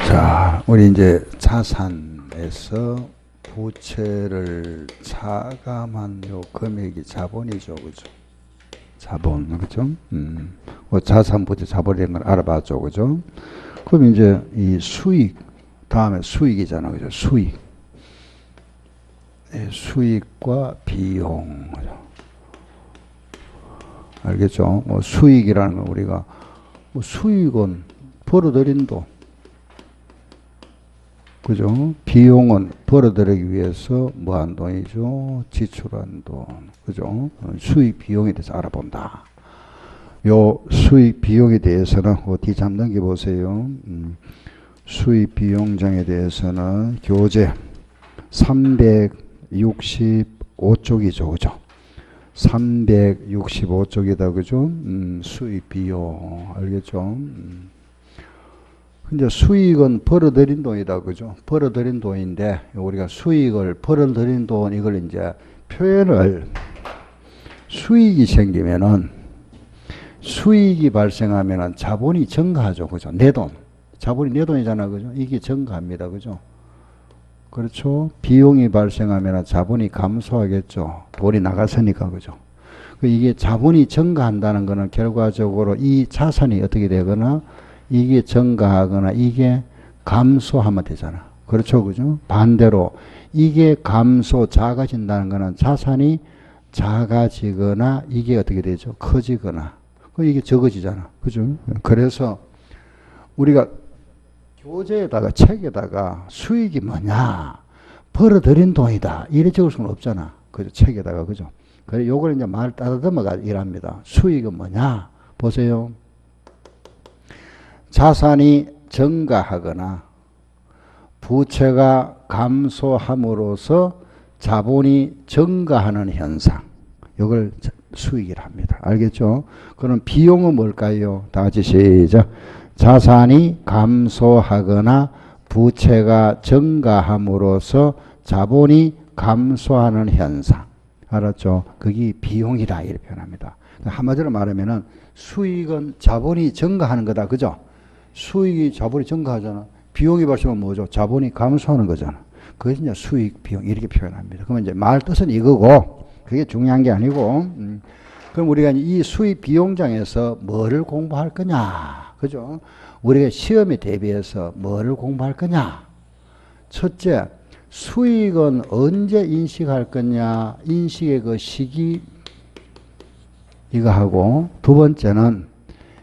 자, 우리 이제 자산에서 부채를 차감한 요 금액이 자본이죠, 그죠? 자본, 그죠? 뭐 자산, 부채, 자본이라는 걸 알아봤죠, 그죠? 그럼 이제 이 수익, 다음에 수익이잖아, 그죠? 수익. 네, 수익과 비용. 알겠죠? 뭐 수익이라는 건 우리가, 뭐 수익은 벌어들인 돈. 그죠? 비용은 벌어들이기 위해서 뭐 한 돈이죠? 지출한 돈. 그죠? 수익 비용에 대해서 알아본다. 요 수익 비용에 대해서는 뒤 잠 넘겨보세요. 수익 비용장에 대해서는 교재 365쪽이죠. 그죠? 365쪽이다. 그죠? 수익 비용. 알겠죠? 근데 수익은 벌어들인 돈이다. 그죠? 벌어들인 돈인데, 우리가 수익을, 벌어들인 돈, 이걸 이제 표현을, 수익이 생기면은, 수익이 발생하면은 자본이 증가하죠. 그죠? 내 돈. 자본이 내 돈이잖아. 그죠? 이게 증가합니다. 그죠? 그렇죠? 비용이 발생하면은 자본이 감소하겠죠. 돈이 나갔으니까. 그죠? 이게 자본이 증가한다는 거는 결과적으로 이 자산이 어떻게 되거나, 이게 증가하거나 이게 감소하면 되잖아. 그렇죠? 그죠? 반대로 이게 감소, 작아진다는 거는 자산이 작아지거나 이게 어떻게 되죠? 커지거나. 이게 적어지잖아. 그죠? 그래서 우리가 교재에다가 책에다가 수익이 뭐냐? 벌어들인 돈이다. 이래 적을 수는 없잖아. 그죠? 책에다가. 그죠? 그래, 요걸 이제 말 따다듬어가 일합니다. 수익은 뭐냐? 보세요. 자산이 증가하거나 부채가 감소함으로써 자본이 증가하는 현상. 이걸 수익이라 합니다. 알겠죠? 그럼 비용은 뭘까요? 다 같이 시작. 자산이 감소하거나 부채가 증가함으로써 자본이 감소하는 현상. 알았죠? 그게 비용이다. 이렇게 표현합니다. 한마디로 말하면은 수익은 자본이 증가하는 거다. 그죠? 수익이 자본이 증가하잖아. 비용이 발생하면 뭐죠? 자본이 감소하는 거잖아. 그것이 이제 수익, 비용 이렇게 표현합니다. 그러면 이제 말 뜻은 이거고 그게 중요한 게 아니고 그럼 우리가 이 수익 비용장에서 뭐를 공부할 거냐? 그죠? 우리가 시험에 대비해서 뭐를 공부할 거냐? 첫째, 수익은 언제 인식할 거냐? 인식의 그 시기 이거 하고 두 번째는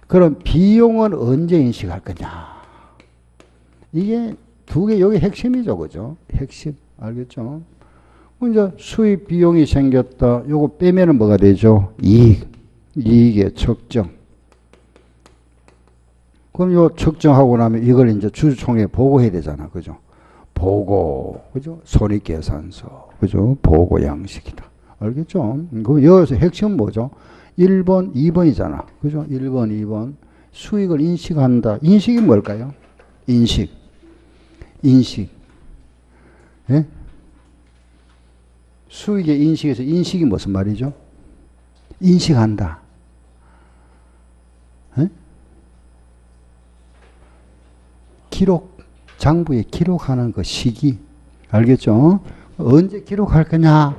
그럼 비용은 언제 인식할 거냐? 이게 두 개, 여기 핵심이죠. 그죠? 핵심. 알겠죠? 이제 수익 비용이 생겼다. 요거 빼면은 뭐가 되죠? 이익. 이익의 측정. 그럼 요 측정하고 나면 이걸 이제 주주총회에 보고해야 되잖아. 그죠? 보고. 그죠? 손익계산서. 그죠? 보고 양식이다. 알겠죠? 그 여기서 핵심은 뭐죠? 1번, 2번이잖아. 그죠? 1번, 2번. 수익을 인식한다. 인식이 뭘까요? 인식. 인식. 예? 수익의 인식에서 인식이 무슨 말이죠? 인식한다. 예? 기록. 장부에 기록하는 그 시기. 알겠죠? 언제 기록할 거냐?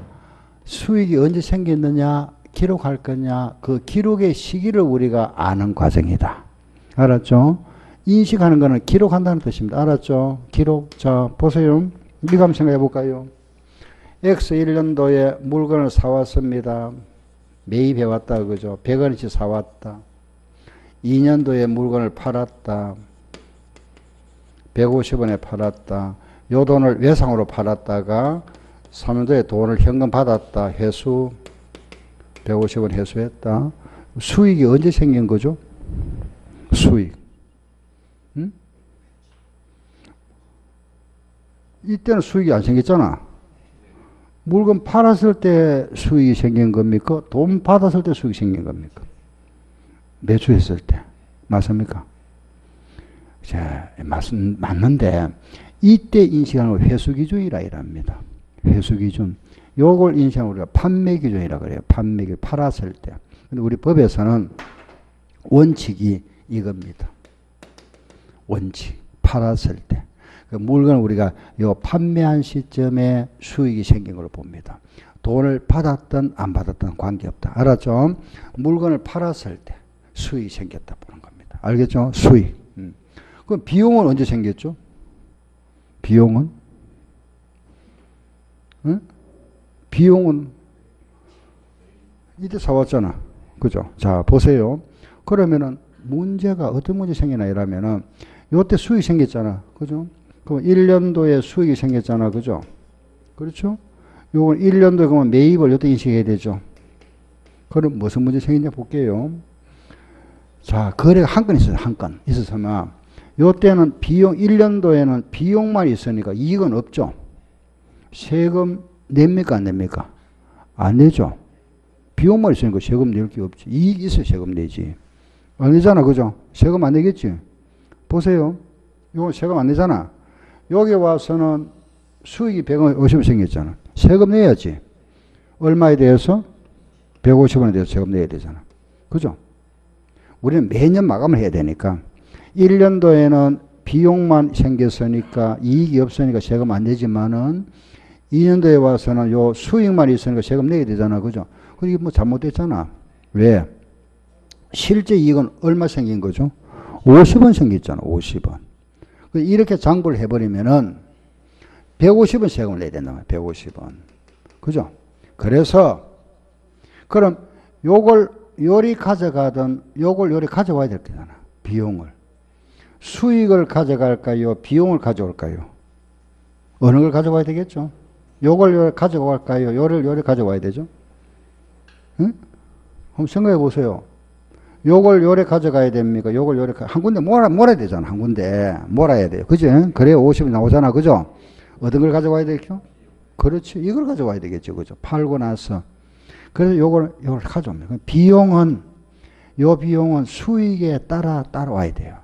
수익이 언제 생겼느냐? 기록할 거냐? 그 기록의 시기를 우리가 아는 과정이다. 알았죠? 인식하는 거는 기록한다는 뜻입니다. 알았죠? 기록. 자, 보세요. 이거 한번 생각해 볼까요? X 1년도에 물건을 사왔습니다. 매입해 왔다. 그죠? 100원어치 사왔다. 2년도에 물건을 팔았다. 150원에 팔았다. 요 돈을 외상으로 팔았다가 3년도에 돈을 현금 받았다. 회수 150원 회수했다. 수익이 언제 생긴 거죠? 수익. 응? 이때는 수익이 안 생겼잖아. 물건 팔았을 때 수익이 생긴 겁니까? 돈 받았을 때 수익이 생긴 겁니까? 매수했을 때. 맞습니까? 자, 맞는데 이때 인식하는 걸 회수기준이라 이랍니다. 회수기준. 요걸 인식하는 우리가 판매기준이라 그래요. 판매기 팔았을 때. 근데 우리 법에서는 원칙이 이겁니다. 원칙. 팔았을 때. 그 물건을 우리가 요 판매한 시점에 수익이 생긴 걸로 봅니다. 돈을 받았든 안 받았든 관계없다. 알았죠? 물건을 팔았을 때 수익이 생겼다 보는 겁니다. 알겠죠? 수익. 그럼 비용은 언제 생겼죠? 비용은? 응? 비용은 이때 사왔잖아. 그죠? 자, 보세요. 그러면은 문제가 어떤 문제 생기나 이러면은 요때 수익이 생겼잖아. 그죠? 그럼 1년도에 수익이 생겼잖아. 그죠? 그렇죠? 요건 1년도에 그러면 매입을 요때 인식해야 되죠. 그럼 무슨 문제 생기냐 볼게요. 자, 거래가 한 건 있어요. 한 건. 있었으면 요때는 비용 1년도에는 비용만 있으니까 이익은 없죠. 세금 냅니까 안 냅니까? 안 내죠. 비용만 있으니까 세금 낼 게 없지. 이익이 있어야 세금 내지. 안 내잖아. 그죠? 세금 안 내겠지. 보세요. 이거 세금 안 내잖아. 여기 와서는 수익이 150원 생겼잖아. 세금 내야지. 얼마에 대해서? 150원에 대해서 세금 내야 되잖아. 그죠? 우리는 매년 마감을 해야 되니까 1년도에는 비용만 생겼으니까 이익이 없으니까 세금 안 내지만은 2년도에 와서는 요 수익만 있으니까 세금 내야 되잖아. 그죠? 그게 뭐 잘못됐잖아. 왜? 실제 이익은 얼마 생긴 거죠? 50원 생겼잖아. 50원. 이렇게 장부를 해버리면은 150원 세금을 내야 된다. 150원. 그죠? 그래서 그럼 요걸 요리 가져가든 요걸 요리 가져와야 될 거잖아. 비용을. 수익을 가져갈까요? 비용을 가져올까요? 어느 걸 가져와야 되겠죠? 요걸 요리 가져갈까요? 요리 가져와야 되죠? 응? 한번 생각해 보세요. 요걸 요래 가져가야 됩니까? 요걸 요래 한 군데 몰아야 되잖아. 한 군데 몰아야 돼요. 그죠? 그래야 50이 나오잖아. 그죠? 어떤 걸 가져와야 되겠죠? 그렇지. 이걸 가져와야 되겠죠. 그죠? 팔고 나서. 그래서 요걸 가져옵니다. 요 비용은 수익에 따라와야 돼요.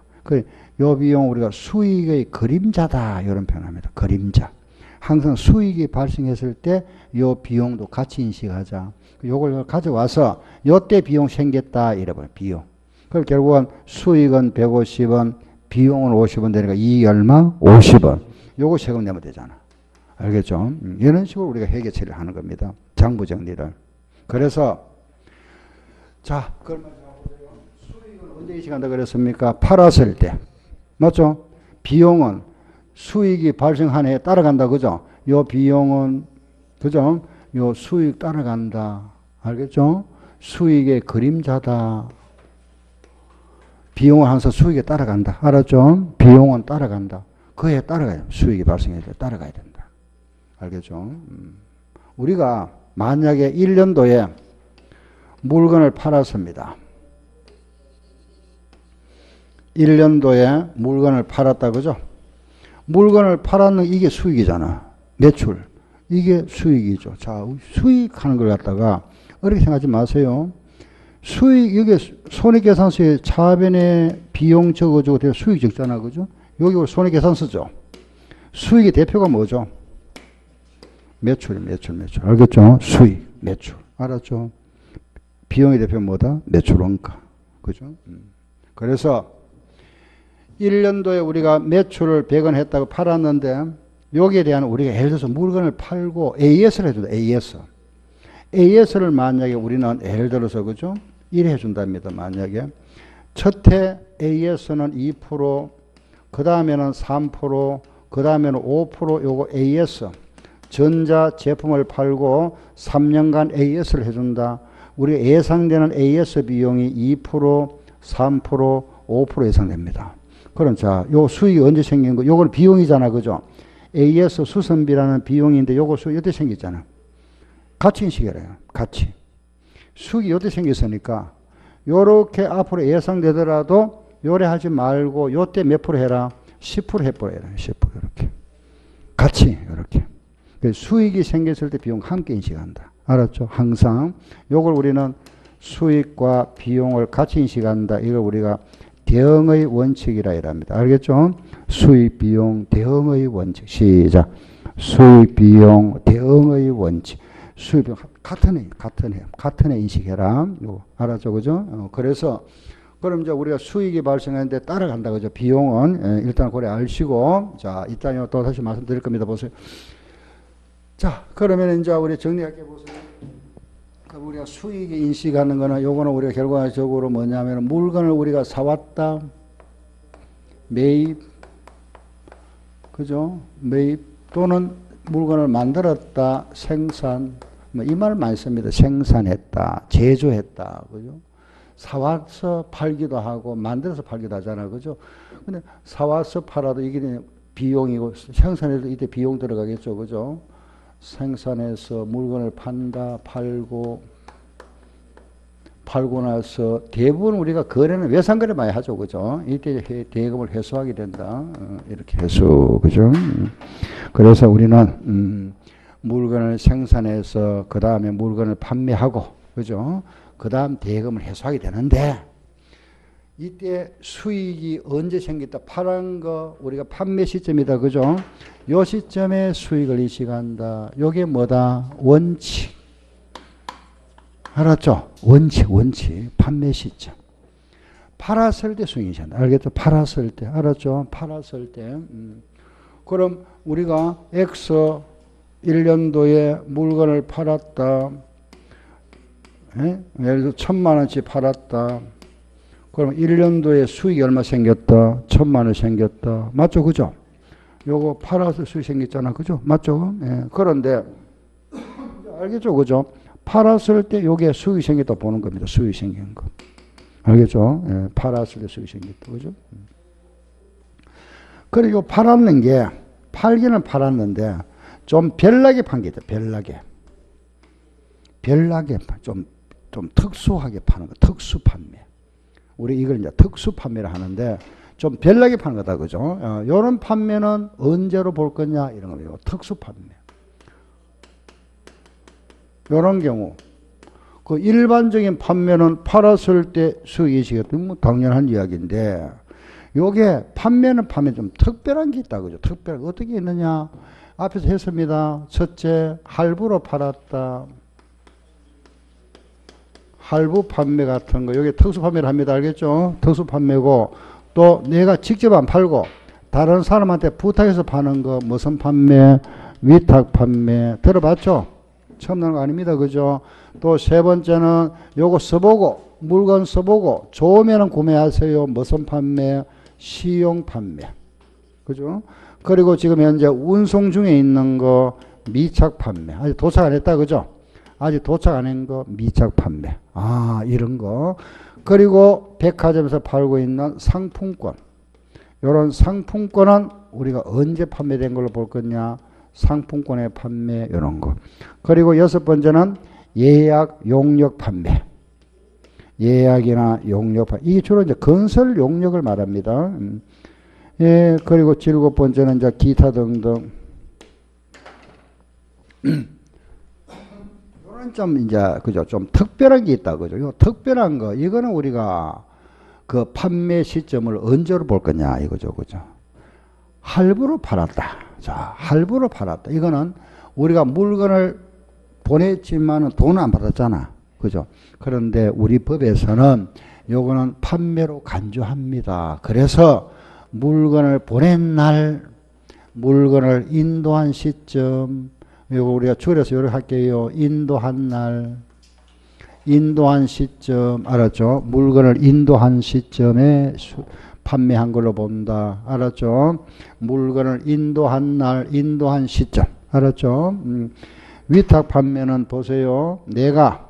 요 비용 우리가 수익의 그림자다. 이런 표현합니다. 그림자. 항상 수익이 발생했을 때 요 비용도 같이 인식하자. 요걸 가져와서 요때 비용 생겼다 이래버려. 비용. 그럼 결국은 수익은 150원, 비용은 50원 되니까 이익이 얼마? 50원. 요거 세금 내면 되잖아. 알겠죠? 이런 식으로 우리가 회계 처리를 하는 겁니다. 장부 정리를. 그래서 자, 그러면 수익은 언제 인식한다 그랬습니까? 팔았을 때. 맞죠? 비용은 수익이 발생한 해에 따라간다. 그죠? 요 비용은 그죠? 요 수익 따라간다. 알겠죠? 수익의 그림자다. 비용은 항상 수익에 따라간다. 알았죠? 비용은 따라간다. 그에 따라가야 된다. 수익이 발생해야 돼. 따라가야 된다. 알겠죠? 우리가 만약에 1년도에 물건을 팔았습니다. 1년도에 물건을 팔았다. 그죠? 물건을 팔았는 이게 수익이잖아. 매출. 이게 수익이죠. 자, 수익하는 걸 갖다가 어렵게 생각하지 마세요. 수익, 여기 손익계산서에 차변에 비용 적어주고 되게 수익 적잖아. 그죠? 여기 손익계산서죠. 수익의 대표가 뭐죠? 매출. 알겠죠? 수익, 매출. 알았죠? 비용의 대표는 뭐다? 매출 원가. 그죠? 그래서 1년도에 우리가 매출을 100원 했다고 팔았는데 여기에 대한 우리가 예를 들어서 물건을 팔고 AS를 해준다. AS를 만약에 우리는 예를 들어서 그죠? 1 해준답니다. 만약에 첫해 AS는 2%, 그 다음에는 3%, 그 다음에는 5% 요거 AS 전자 제품을 팔고 3년간 AS를 해준다. 우리가 예상되는 AS 비용이 2%, 3%, 5% 예상됩니다. 그럼 자, 요 수익이 언제 생긴 거? 요걸 비용이잖아. 그죠? AS 수선비라는 비용인데 요거 수익 이때 생겼잖아. 같이 인식해라요. 같이. 수익이 이때 생겼으니까 요렇게 앞으로 예상되더라도 요래 하지 말고 요때 몇 프로 해라? 10% 해버려라. 10% 이렇게. 같이 이렇게. 수익이 생겼을 때 비용 함께 인식한다. 알았죠? 항상 요걸 우리는 수익과 비용을 같이 인식한다. 이걸 우리가 대응의 원칙이라 이랍니다. 알겠죠? 수익, 비용, 대응의 원칙. 시작. 수익, 비용, 대응의 원칙. 수익, 비용 같은 해 인식해라. 알았죠? 그죠? 그래서 그럼 이제 우리가 수익이 발생하는데 따라간다 그죠? 비용은 일단 그래 아시고 자 이따 또 다시 말씀드릴 겁니다. 보세요. 자 그러면 이제 우리 정리할게 보세요. 우리가 수익이 인식하는 거는 요거는 우리가 결과적으로 뭐냐면 물건을 우리가 사왔다 매입 그죠? 매입 또는 물건을 만들었다 생산 뭐 이 말 많이 씁니다. 생산했다 제조했다 그죠? 사와서 팔기도 하고 만들어서 팔기도 하잖아 그죠? 근데 사와서 팔아도 이게 비용이고 생산해도 이때 비용 들어가겠죠 그죠? 생산해서 물건을 판다 팔고 나서 대부분 우리가 거래는 외상거래 많이 하죠 그죠? 이때 대금을 회수하게 된다 이렇게 회수 그죠? 그래서 우리는 물건을 생산해서 그 다음에 물건을 판매하고 그죠? 그 다음 대금을 회수하게 되는데 이때 수익이 언제 생겼다? 파란 거 우리가 판매 시점이다 그죠? 요 시점에 수익을 인식한다. 요게 뭐다? 원칙. 알았죠? 원칙. 판매 시점. 팔았을 때 수익이 인식한다. 알겠죠? 팔았을 때. 알았죠? 팔았을 때. 그럼 우리가 X 1년도에 물건을 팔았다. 예를 들어 1,000만 원치 팔았다. 그럼 1년도에 수익이 얼마 생겼다? 1,000만 원 생겼다. 맞죠? 그죠? 요거 팔아서 수익 생겼잖아. 그죠? 맞죠? 예. 그런데 알겠죠? 그죠? 팔았을 때 요게 수익이 생겼다 보는 겁니다. 수익이 생긴 거. 알겠죠? 예. 팔았을 때 수익이 생겼다. 그죠? 그리고 팔았는 게 팔기는 팔았는데 좀 별나게 판 게 있다. 별나게 좀 특수하게 파는 거. 특수 판매. 우리 이걸 이제 특수 판매를 하는데 좀 별나게 파는 거다. 그죠? 요런 판매는 언제로 볼 거냐? 이런 거예요. 특수 판매. 요런 경우. 그 일반적인 판매는 팔았을 때 수익이 뭐 당연한 이야기인데 요게 판매는 좀 특별한 게 있다. 그죠? 특별한 어떻게 있느냐? 앞에서 했습니다. 첫째, 할부로 팔았다. 할부 판매 같은 거, 여기 특수 판매를 합니다. 알겠죠? 특수 판매고, 또 내가 직접 안 팔고, 다른 사람한테 부탁해서 파는 거, 무슨 판매, 위탁 판매, 들어봤죠? 처음 나는 거 아닙니다. 그죠? 또 세 번째는 요거 써보고, 물건 써보고, 좋으면 구매하세요. 무슨 판매, 시용 판매. 그죠? 그리고 지금 현재 운송 중에 있는 거, 미착 판매. 아직 도착 안 했다. 그죠? 아직 도착 안 한 거 미착 판매. 이런 거. 그리고 백화점에서 팔고 있는 상품권. 이런 상품권은 우리가 언제 판매된 걸로 볼 거냐? 상품권의 판매 이런 거. 그리고 여섯 번째는 예약 용역 판매. 예약이나 용역 판매. 이게 주로 이제 건설 용역을 말합니다. 예, 그리고 일곱 번째는 이제 기타 등등. 좀 이제 그죠? 좀 특별한 게 있다 그죠? 요 특별한 거 이거는 우리가 그 판매 시점을 언제로 볼 거냐 이거죠, 그죠? 할부로 팔았다. 자, 할부로 팔았다. 이거는 우리가 물건을 보냈지만은 돈은 안 받았잖아, 그죠? 그런데 우리 법에서는 요거는 판매로 간주합니다. 그래서 물건을 보낸 날, 물건을 인도한 시점. 이거 우리가 줄여서 이렇게 할게요. 인도한 날, 인도한 시점, 알았죠? 물건을 인도한 시점에 판매한 걸로 본다. 알았죠? 물건을 인도한 날, 인도한 시점. 알았죠? 위탁 판매는 보세요. 내가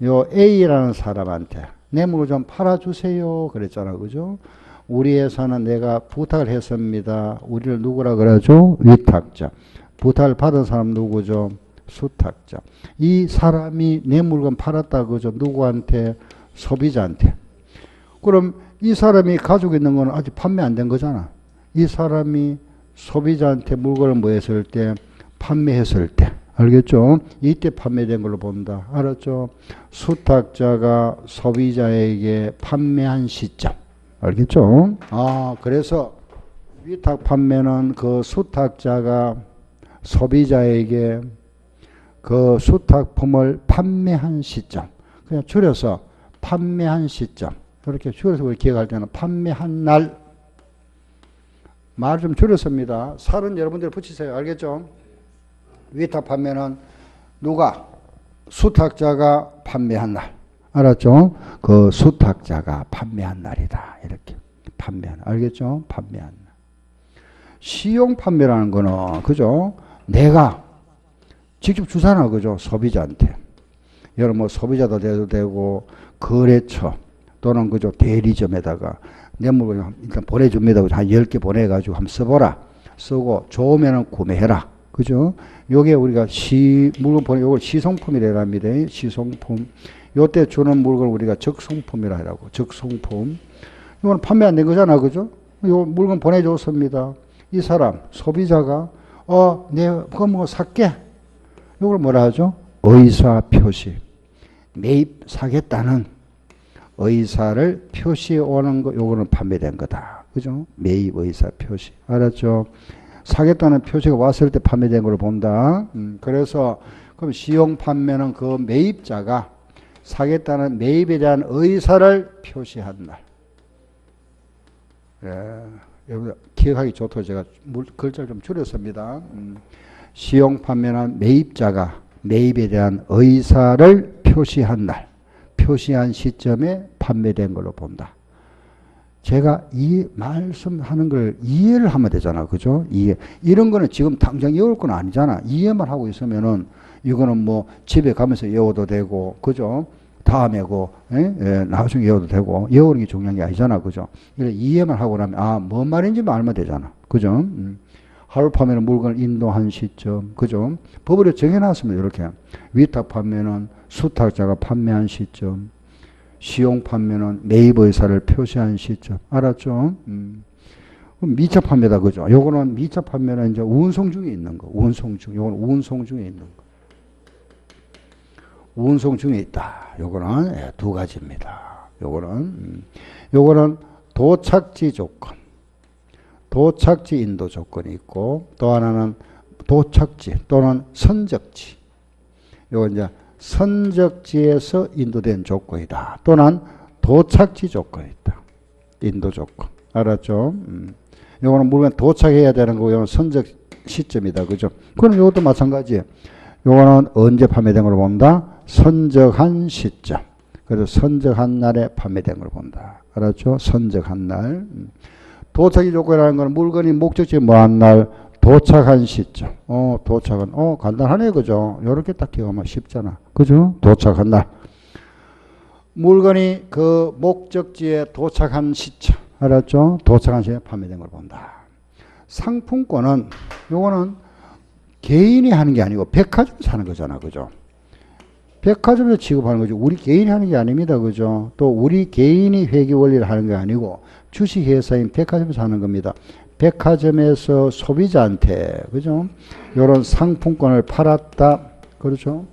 요 A라는 사람한테 내 물건 좀 팔아주세요. 그랬잖아. 그죠? 우리 회사는 내가 부탁을 했습니다. 우리를 누구라 그러죠? 위탁자. 부탁을 받은 사람 누구죠? 수탁자. 이 사람이 내 물건 팔았다 그죠? 누구한테? 소비자한테. 그럼 이 사람이 가지고 있는 건 아직 판매 안 된 거잖아. 이 사람이 소비자한테 물건을 뭐 했을 때? 판매했을 때. 알겠죠? 이때 판매된 걸로 본다. 알았죠? 수탁자가 소비자에게 판매한 시점. 알겠죠? 그래서 위탁 판매는 그 수탁자가 소비자에게 그 수탁품을 판매한 시점. 그냥 줄여서 판매한 시점. 이렇게 줄여서 우리 기억할 때는 판매한 날. 말 좀 줄였습니다. 살은 여러분들 붙이세요. 알겠죠? 위탁 판매는 누가? 수탁자가 판매한 날. 알았죠? 그 수탁자가 판매한 날이다. 이렇게. 판매한 날. 알겠죠? 판매한 날. 시용 판매라는 거는, 그죠? 내가 직접 주잖아. 그죠? 소비자한테. 여러분 뭐 소비자도 돼도 되고, 거래처 또는 그죠? 대리점에다가 내 물건 일단 보내줍니다. 한 10개 보내가지고 한번 써보라. 쓰고 좋으면 구매해라. 그죠? 요게 우리가 물건 보내, 요걸 시성품이라 합니다. 시성품. 요때 주는 물건 우리가 적성품이라 하라고. 적성품. 이건 판매 안 된 거잖아. 그죠? 요 물건 보내줬습니다. 이 사람, 소비자가, 내가 그거 뭐 살게. 요걸 뭐라 하죠? 의사 표시. 매입 사겠다는 의사를 표시해 오는 거, 요거는 판매된 거다. 그죠? 매입 의사 표시. 알았죠? 사겠다는 표시가 왔을 때 판매된 걸 본다. 그래서, 그럼 시용 판매는 그 매입자가 사겠다는 매입에 대한 의사를 표시한 날. 예, 여러분 기억하기 좋도록 제가 글자를 좀 줄였습니다. 시용 판매는 매입자가 매입에 대한 의사를 표시한 날. 표시한 시점에 판매된 걸로 본다. 제가 이 말씀하는 걸 이해를 하면 되잖아. 그죠? 이해. 이런 거는 지금 당장 외울 건 아니잖아. 이해만 하고 있으면은 이거는 뭐 집에 가면서 외워도 되고, 그죠? 다음에 나중에 외워도 되고, 외우는 게 중요한 게 아니잖아. 그죠? 이해만 하고 나면, 뭔 말인지만 알면 되잖아. 그죠? 하루 판매는 물건을 인도한 시점. 그죠? 법으로 정해놨으면 이렇게. 위탁 판매는 수탁자가 판매한 시점. 시용 판매는 매입 의사를 표시한 시점. 알았죠? 미착 판매다. 그죠? 요거는 미착 판매는 이제 운송 중에 있는 거. 운송 중. 요거는 운송 중에 있는 거. 운송 중에 있다. 요거는 두 가지입니다. 요거는 도착지 조건. 도착지 인도 조건이 있고, 또 하나는 도착지 또는 선적지. 요거 이제 선적지에서 인도된 조건이다. 또는 도착지 조건이 있다. 인도 조건. 알았죠? 요거는 물건 도착해야 되는 거고, 요거는 선적 시점이다. 그죠? 그럼 요것도 마찬가지예요. 요거는 언제 판매된 걸 본다? 선적한 시점. 그래서 선적한 날에 판매된 걸 본다. 알았죠? 선적한 날. 도착이 조건이라는 건 물건이 목적지에 뭐한 날? 도착한 시점. 도착은, 간단하네. 그죠? 요렇게 딱 기억하면 쉽잖아. 그죠? 도착한 날. 물건이 그 목적지에 도착한 시점. 알았죠? 도착한 시점에 판매된 걸 본다. 상품권은, 요거는 개인이 하는 게 아니고 백화점에서 하는 거잖아. 그죠? 백화점에서 취급하는 거죠. 우리 개인이 하는 게 아닙니다. 그죠? 또 우리 개인이 회계 원리를 하는 게 아니고 주식회사인 백화점에서 하는 겁니다. 백화점에서 소비자한테, 그죠? 요런 상품권을 팔았다. 그렇죠?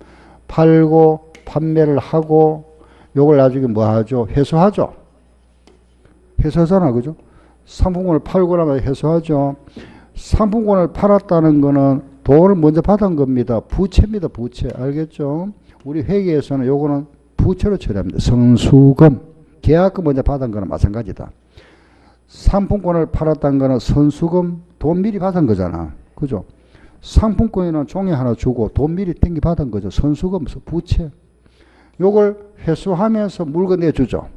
팔고 판매를 하고 요걸 나중에 뭐 하죠? 회수하죠. 회수하잖아. 그죠? 상품권을 팔고 나면 회수하죠. 상품권을 팔았다는 거는 돈을 먼저 받은 겁니다. 부채입니다. 부채. 알겠죠? 우리 회계에서는 요거는 부채로 처리합니다. 선수금. 계약금 먼저 받은 거는 마찬가지다. 상품권을 팔았다는 거는 선수금, 돈 미리 받은 거잖아. 그죠? 상품권에는 종이 하나 주고 돈 미리 땡기 받은 거죠. 선수금, 부채. 요걸 회수하면서 물건 내주죠.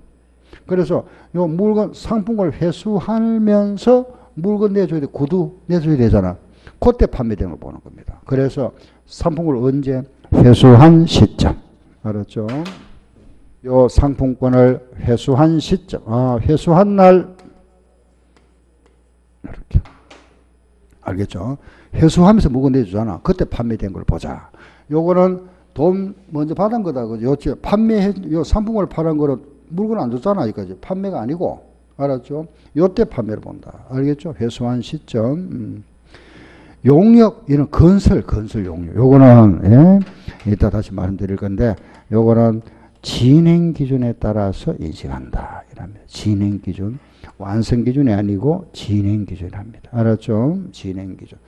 그래서 요 물건, 상품권을 회수하면서 물건 내줘야 돼. 구두 내줘야 되잖아. 그때 판매된 걸 보는 겁니다. 그래서 상품권을 언제? 회수한 시점. 알았죠? 요 상품권을 회수한 시점. 회수한 날. 이렇게. 알겠죠? 회수하면서 물건 내주잖아. 그때 판매된 걸 보자. 요거는 돈 먼저 받은 거다. 그죠? 요 상품권을 팔은 거는 물건 안 줬잖아. 여기까지. 판매가 아니고. 알았죠? 요때 판매를 본다. 알겠죠? 회수한 시점. 용역, 이런 건설 용역. 요거는, 이따 다시 말씀드릴 건데, 요거는 진행 기준에 따라서 인식한다. 이랍니다. 진행 기준. 완성 기준이 아니고 진행 기준이랍니다. 알았죠? 진행 기준.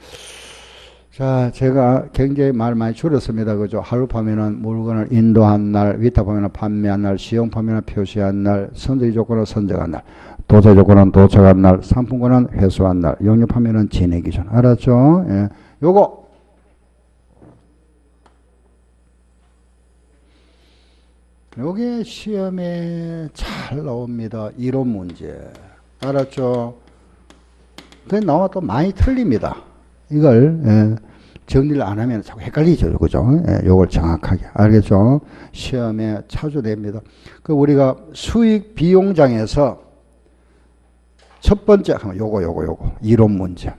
자, 제가 굉장히 말 많이 줄였습니다. 그죠? 하루 파면은 물건을 인도한 날, 위탁 파면은 판매한 날, 시용 파면은 표시한 날, 선적 조건은 선적한 날, 도착 조건은 도착한 날, 상품권은 회수한 날, 영유 파면은 진행 기준. 알았죠? 예. 요거. 요게 시험에 잘 나옵니다. 이론 문제. 알았죠? 그게 나와 또 많이 틀립니다. 이걸 정리를 안 하면 자꾸 헷갈리죠. 그죠? 요걸 정확하게. 알겠죠? 시험에 자주 됩니다. 그 우리가 수익 비용장에서 첫 번째 하면 요거 이론 문제.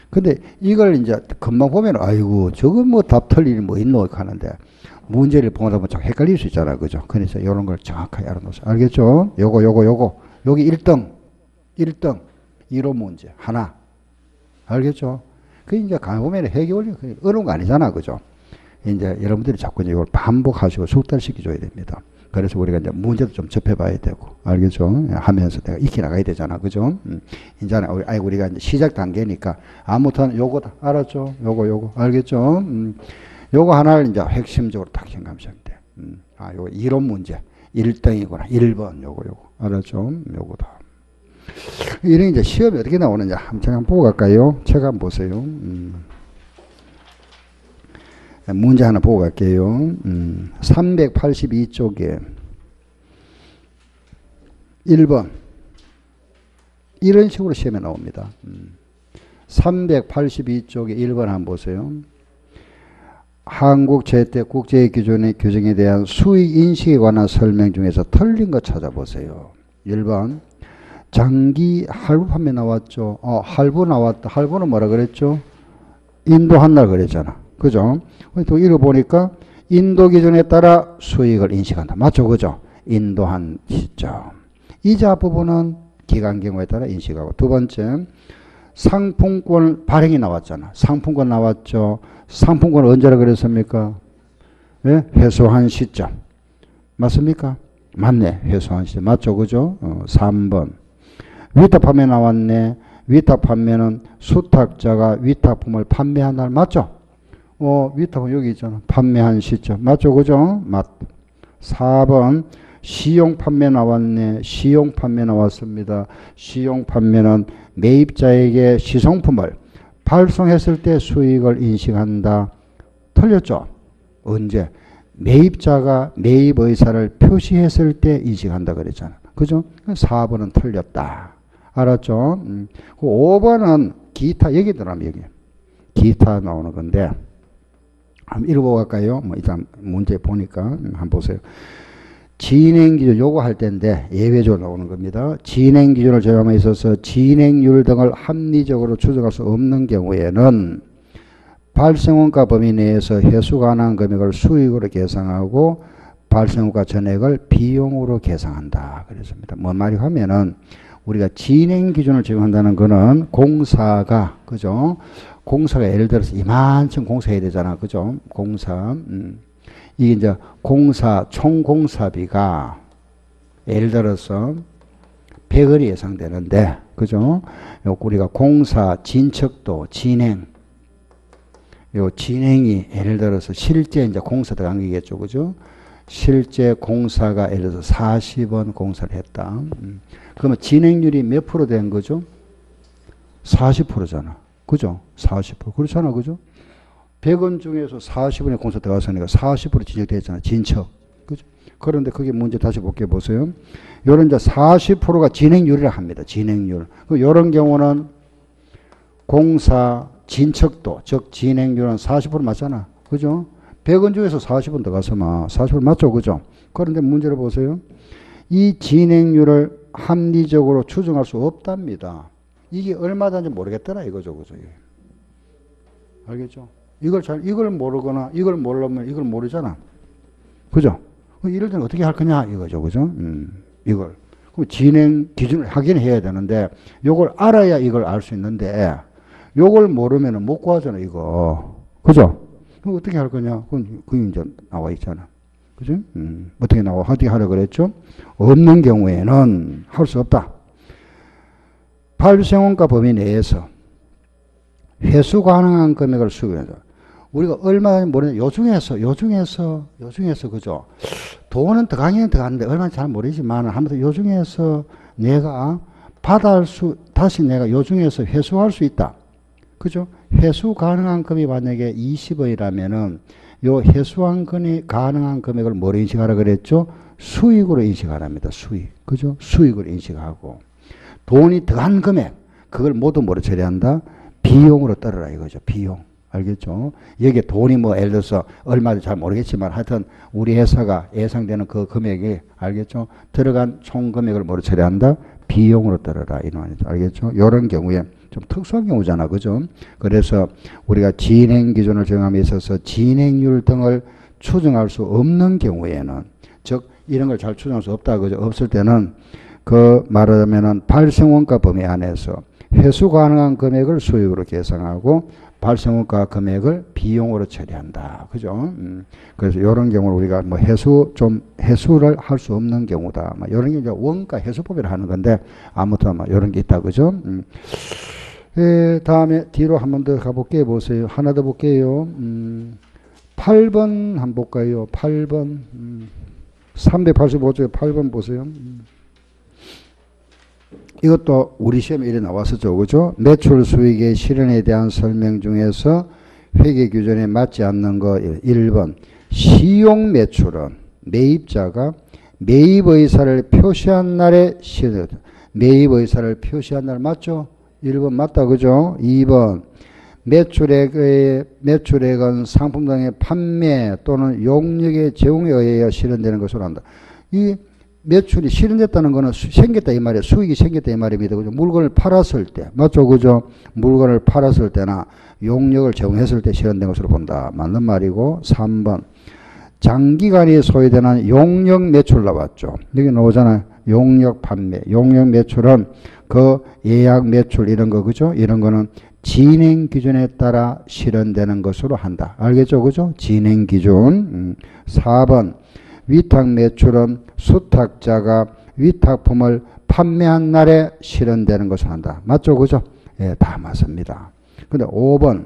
근데 이걸 이제 금방 보면 아이고 저건 뭐 답 틀릴 일이 뭐 있노 하는데 문제를 보다 보면 자꾸 헷갈릴 수 있잖아요. 그죠? 그래서 이런 걸 정확하게 알아놓으세요. 알겠죠? 요거. 여기 1등 이론 문제 하나. 알겠죠? 그 이제 가보면 해결이 어려운 거 아니잖아. 그죠? 이제 여러분들이 자꾸 이걸 반복하시고 숙달시켜줘야 됩니다. 그래서 우리가 이제 문제도 좀 접해봐야 되고, 알겠죠? 하면서 내가 익히 나가야 되잖아. 그죠? 이제 우리가 이제 시작 단계니까 아무튼 요거다. 알았죠? 요거. 알겠죠? 요거 하나를 이제 핵심적으로 딱 생각하시면 돼. 요거 이론 문제. 1등이구나. 1번. 요거. 알았죠? 요거다. 이런 이제 시험이 어떻게 나오느냐 한번 보고 갈까요? 책 한번 보세요. 문제 하나 보고 갈게요. 382쪽에 1번 이런 식으로 시험에 나옵니다. 382쪽에 1번 한번 보세요. 한국 제때 국제 기준의 규정에 대한 수익 인식에 관한 설명 중에서 틀린 거 찾아보세요. 1번 장기 할부 판매 나왔죠. 할부 나왔다. 할부는 뭐라 그랬죠? 인도한 날 그랬잖아. 그죠? 또 읽어보니까 인도 기준에 따라 수익을 인식한다. 맞죠? 그죠? 인도한 시점. 이자 부분은 기간 경우에 따라 인식하고. 두 번째, 상품권 발행이 나왔잖아. 상품권 나왔죠. 상품권 언제라 그랬습니까? 네? 회수한 시점. 맞습니까? 맞네. 회수한 시점. 맞죠? 그죠? 3번. 위탁 판매 나왔네. 위탁 판매는 수탁자가 위탁품을 판매한 날 맞죠? 위탁품 여기 있잖아. 판매한 시점. 맞죠? 그죠? 맞. 4번 시용 판매 나왔네. 시용 판매 나왔습니다. 시용 판매는 매입자에게 시성품을 발송했을 때 수익을 인식한다. 틀렸죠? 언제? 매입자가 매입 의사를 표시했을 때 인식한다 그랬잖아. 그죠? 4번은 틀렸다. 알았죠? 5번은 기타, 여기 들어가면 여기. 기타 나오는 건데, 한번 읽어보고 갈까요? 일단 문제 보니까, 한번 보세요. 진행기준, 요거 할 때인데, 예외적으로 나오는 겁니다. 진행기준을 적용함에 있어서 진행률 등을 합리적으로 추정할 수 없는 경우에는 발생원가 범위 내에서 회수 가능한 금액을 수익으로 계상하고 발생원가 전액을 비용으로 계상한다. 그랬습니다. 뭔 말이 하면은 우리가 진행 기준을 적용한다는 거는 공사가, 그죠? 공사가 예를 들어서 이만큼 공사해야 되잖아. 그죠? 공사. 이게 이제 공사, 총 공사비가 예를 들어서 100원이 예상되는데, 그죠? 우리가 공사, 진척도, 진행, 요 진행이 예를 들어서 실제 이제 공사 들어간 거겠죠. 그죠? 실제 공사가 예를 들어서 40원 공사를 했다. 그러면 진행률이 몇 프로 된 거죠? 40%잖아. 그죠? 40%. 그렇잖아. 그죠? 100원 중에서 40원의 공사 들어갔으니까 40% 지적됐잖아. 진척. 그죠? 그런데 그게 문제 다시 볼게 보세요. 요런 이제 40%가 진행률이라 합니다. 진행률. 요런 경우는 공사 진척도, 즉 진행률은 40% 맞잖아. 그죠? 100원 중에서 40원 들어가서만 40% 맞죠? 그죠? 그런데 문제를 보세요. 이 진행률을 합리적으로 추정할 수 없답니다. 이게 얼마든지 모르겠더라 이거죠. 그죠? 알겠죠? 이걸 모르거나 이걸 모르면 이걸 모르잖아. 그죠? 이럴 때는 어떻게 할 거냐 이거죠. 그죠? 이걸. 그럼 진행 기준을 확인해야 되는데 요걸 알아야 이걸 알 수 있는데 요걸 모르면은 못 구하잖아 이거. 그죠? 그럼 어떻게 할 거냐? 그건 이제 나와 있잖아. 그죠? 어떻게 하려고 그랬죠? 없는 경우에는 할 수 없다. 발생원가 범위 내에서 회수 가능한 금액을 수익해서 우리가 얼마나 모르는 요중에서 그죠? 돈은 더 가긴 더 가는데 얼마나 잘 모르지만 아무튼 요중에서 내가 다시 내가 요중에서 회수할 수 있다. 그죠? 회수 가능한 금이 만약에 20원이라면은 요 회수한 금이 가능한 금액을 뭐로 인식하라 그랬죠? 수익으로 인식하랍니다. 수익. 그죠? 수익으로 인식하고. 돈이 더한 금액, 그걸 모두 뭐로 처리한다? 비용으로 떨어라 이거죠. 비용. 알겠죠? 여기에 돈이 뭐 예를 들어서 얼마인지 잘 모르겠지만 하여튼 우리 회사가 예상되는 그 금액이 알겠죠? 들어간 총 금액을 뭐로 처리한다? 비용으로 떨어라 이런 말이죠. 알겠죠? 이런 경우에 좀 특수한 경우잖아. 그죠? 그래서 우리가 진행 기준을 정함에 있어서 진행률 등을 추정할 수 없는 경우에는 즉 이런 걸 잘 추정할 수 없다. 그죠? 없을 때는 그 말하자면은 발생원가 범위 안에서 회수 가능한 금액을 수익으로 계상하고 발생원가 금액을 비용으로 처리한다. 그죠? 그래서 이런 경우를 우리가 뭐 해수를 할 수 없는 경우다. 뭐 이런 게 이제 원가 해수법이라 하는 건데 아무튼 뭐 이런 게 있다. 그죠? 다음에 뒤로 한 번 더 가볼게요. 보세요. 하나 더 볼게요. 8번 한번 볼까요? 8번. 385쪽에 8번 보세요. 이것도 우리 시험에 이래 나왔었죠. 그죠? 매출 수익의 실현에 대한 설명 중에서 회계 규정에 맞지 않는 거 1번. 시용 매출은 매입자가 매입 의사를 표시한 날에 실현된다. 매입 의사를 표시한 날 맞죠? 1번 맞다. 그죠? 2번. 매출액은 상품 등의 판매 또는 용역의 제공에 의하여 실현되는 것으로 한다. 이 매출이 실현됐다는 것은 생겼다 이 말이에요. 수익이 생겼다 이 말입니다. 그죠? 물건을 팔았을 때. 맞죠? 그죠? 물건을 팔았을 때나 용역을 제공했을 때 실현된 것으로 본다. 맞는 말이고. 3번. 장기간이 소요되는 용역 매출 나왔죠. 여기 나오잖아요. 용역 판매. 용역 매출은 그 예약 매출 이런 거 그죠? 이런 거는 진행 기준에 따라 실현되는 것으로 한다. 알겠죠? 그죠? 진행 기준. 4번. 위탁 매출은 수탁자가 위탁품을 판매한 날에 실현되는 것을 한다. 맞죠? 그죠? 예, 다 맞습니다. 근데 5번.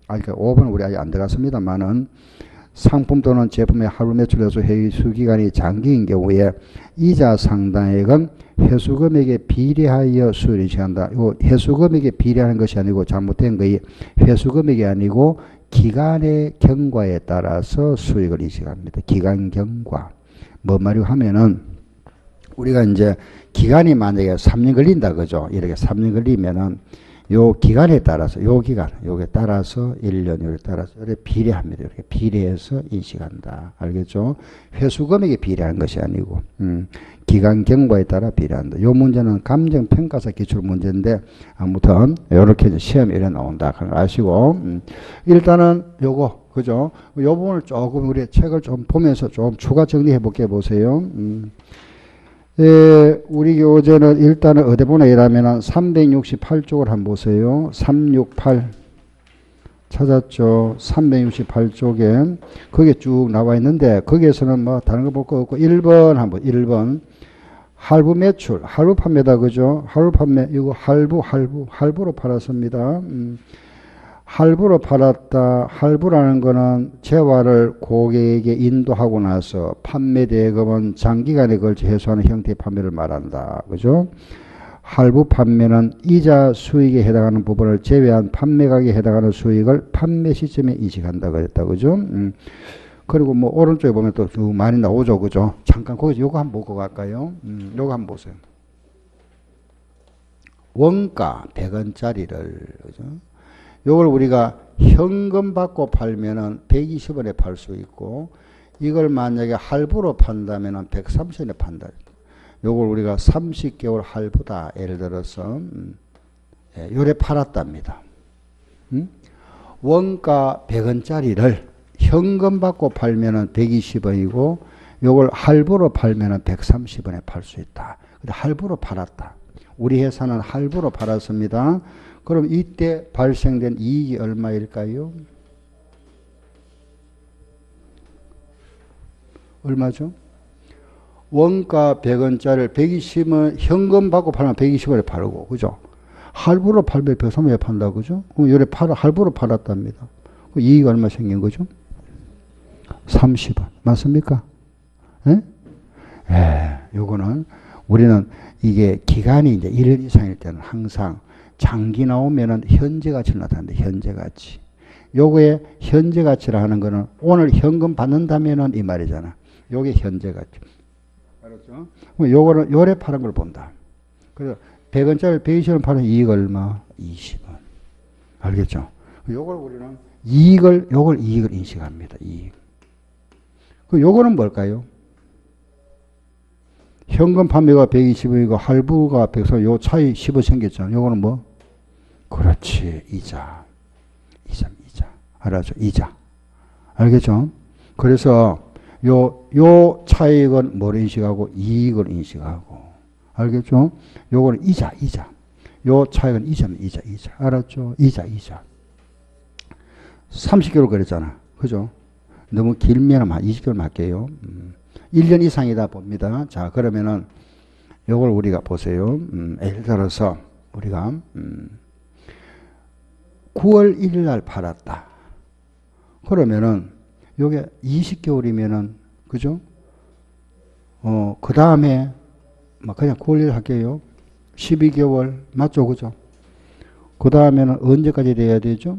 그러니까 5번 우리 아직 안 들어갔습니다만은 상품 또는 제품의 하루 매출에서 회수 기간이 장기인 경우에 이자 상당액은 회수 금액에 비례하여 수익을 인식한다. 이거 회수 금액에 비례하는 것이 아니고 잘못된 거이 회수 금액이 아니고 기간의 경과에 따라서 수익을 인식합니다. 기간 경과. 뭔 말이고 하면은 우리가 이제 기간이 만약에 3년 걸린다 그죠? 이렇게 3년 걸리면은 요 기간에 따라서 요게 따라서 1년 요에 따라서 이렇게 비례합니다. 이렇게 비례해서 인식한다. 알겠죠? 회수 금액에 비례하는 것이 아니고 기간 경과에 따라 비례한다. 요 문제는 감정평가사 기출 문제인데 아무튼 이렇게 시험에 이래 나온다. 그걸 아시고 일단은 요거 그죠? 요 부분을 조금 우리 책을 좀 보면서 좀 추가 정리해 볼게 보세요. 예, 우리 교재는 일단은 어디 보나 이라면은 368쪽을 한번 보세요. 368 찾았죠? 368쪽에 거기에 쭉 나와 있는데 거기에서는 뭐 다른 거 볼 거 없고 1번 한번 1번 할부 매출, 할부 판매다 그죠? 할부 판매 이거 할부로 팔았습니다. 할부로 팔았다. 할부라는 거는 재화를 고객에게 인도하고 나서 판매 대금은 장기간에 걸쳐 회수하는 형태의 판매를 말한다. 그죠? 할부 판매는 이자 수익에 해당하는 부분을 제외한 판매가격에 해당하는 수익을 판매 시점에 인식한다 그랬다. 그죠? 그리고 뭐 오른쪽에 보면 또 많이 나오죠. 그죠? 잠깐 거기서 요거 한번 보고 갈까요? 요거 한번 보세요. 원가 100원짜리를 그죠? 요걸 우리가 현금 받고 팔면은 120원에 팔 수 있고 이걸 만약에 할부로 판다면은 130원에 판다. 요걸 우리가 30개월 할부다. 예를 들어서 요래 팔았답니다. 원가 100원짜리를 현금 받고 팔면은 120원이고 요걸 할부로 팔면은 130원에 팔 수 있다. 근데 할부로 팔았다. 우리 회사는 할부로 팔았습니다. 그럼 이때 발생된 이익이 얼마일까요? 얼마죠? 원가 100원짜리를 120원 현금 받고 팔면 120원에 팔고 그죠? 할부로 800, 103에 판다고, 그죠? 그럼 요래 할부로 팔았답니다. 그 이익 얼마 생긴 거죠? 30원. 맞습니까? 예? 요거는 우리는 이게 기간이 이제 1년 이상일 때는 항상 장기 나오면은 현재 가치를 나타내는데 현재 가치. 요거에 현재 가치라 하는 거는 오늘 현금 받는다면은 이 말이잖아. 요게 현재 가치. 알았죠? 요거는 요래 파는 걸 본다. 그래서 100원짜리 120원 파는 이익 얼마? 20원. 알겠죠? 요걸 우리는 요걸 이익을 인식합니다. 이익. 요거는 뭘까요? 현금 판매가 120원이고 할부가 100원, 요 차이 10원 생겼잖아. 요거는 뭐? 그렇지. 이자. 알았죠? 이자. 알겠죠? 그래서 요 차익은 뭘 인식하고? 이익을 인식하고. 알겠죠? 요거는 이자. 요 차익은 이자. 알았죠? 이자. 30개월 그랬잖아. 그죠? 너무 길면 한 20개월 할게요. 1년 이상이다 봅니다. 자, 그러면은 요걸 우리가 보세요. 예를 들어서 우리가 9월 1일 날 팔았다. 그러면은 요게 20개월이면은 그죠? 그 다음에 그냥 9월 1일 할게요. 12개월 맞죠? 그죠? 그 다음에는 언제까지 돼야 되죠?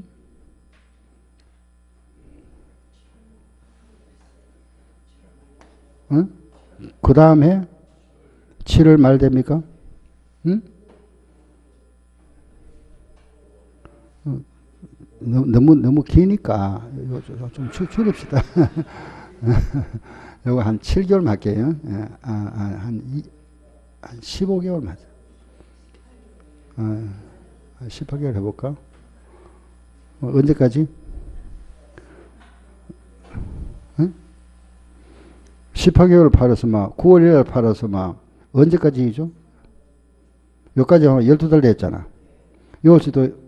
응? 그 다음에 7월 말 됩니까? 응? 너무 기니까 좀 줄입시다. 요거 한 7개월 할게요. 한 15개월 맞아. 한 18개월 해볼까? 언제까지? 응? 18개월 팔아서 9월 1일 팔아서 언제까지죠? 여기까지 하면 12달 됐잖아. 여기서도